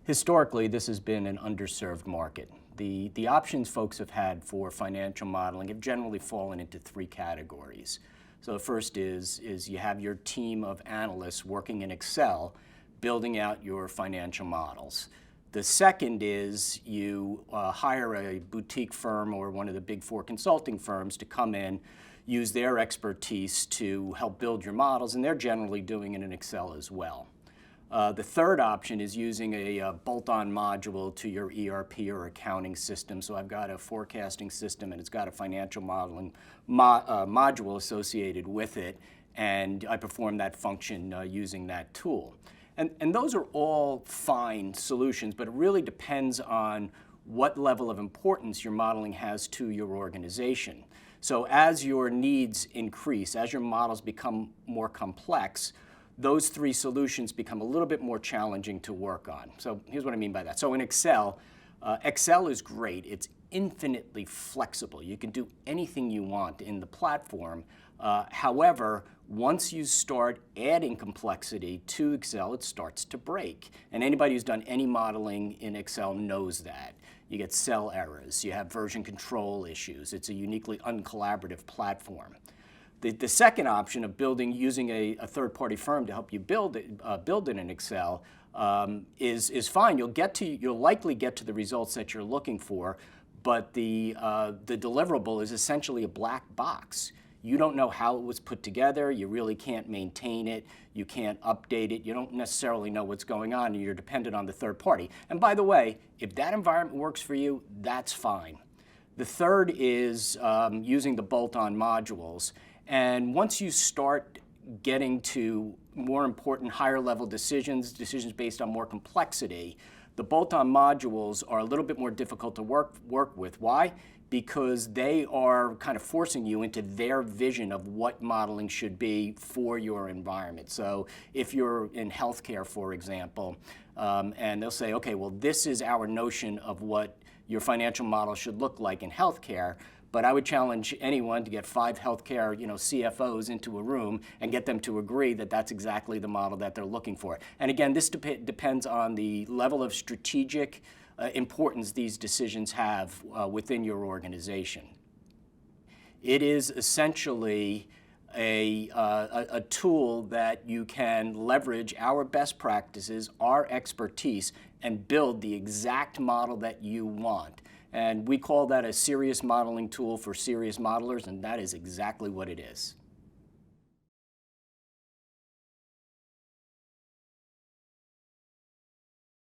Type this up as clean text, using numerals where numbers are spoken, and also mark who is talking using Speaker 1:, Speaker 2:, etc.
Speaker 1: Historically, this has been an underserved market. The options folks have had for financial modeling have generally fallen into three categories. So the first is you have your team of analysts working in Excel, building out your financial models. The second is you hire a boutique firm or one of the big four consulting firms to come in, use their expertise to help build your models, and they're generally doing it in Excel as well. The third option is using a bolt-on module to your ERP or accounting system. So I've got a forecasting system and it's got a financial modeling module associated with it, and I perform that function using that tool. And those are all fine solutions, but it really depends on what level of importance your modeling has to your organization. So as your needs increase, as your models become more complex, those three solutions become a little bit more challenging to work on. So here's what I mean by that. So in Excel, Excel is great. It's infinitely flexible. You can do anything you want in the platform. However, once you start adding complexity to Excel, it starts to break. And anybody who's done any modeling in Excel knows that. You get cell errors. You have version control issues. It's a uniquely uncollaborative platform. The second option of using a third-party firm to help you build it in Excel is fine. You'll likely get to the results that you're looking for, but the deliverable is essentially a black box. You don't know how it was put together. You really can't maintain it. You can't update it. You don't necessarily know what's going on, and you're dependent on the third party. And by the way, if that environment works for you, that's fine. The third is using the bolt-on modules. And once you start getting to more important, higher-level decisions based on more complexity, the bolt-on modules are a little bit more difficult to work with. Why? Because they are kind of forcing you into their vision of what modeling should be for your environment. So if you're in healthcare, for example, and they'll say, okay, well, this is our notion of what your financial model should look like in healthcare. But I would challenge anyone to get 5 healthcare CFOs into a room and get them to agree that that's exactly the model that they're looking for. And again, this depends on the level of strategic importance these decisions have within your organization. It is essentially a tool that you can leverage our best practices, our expertise, and build the exact model that you want. And we call that a serious modeling tool for serious modelers, and that is exactly what it is.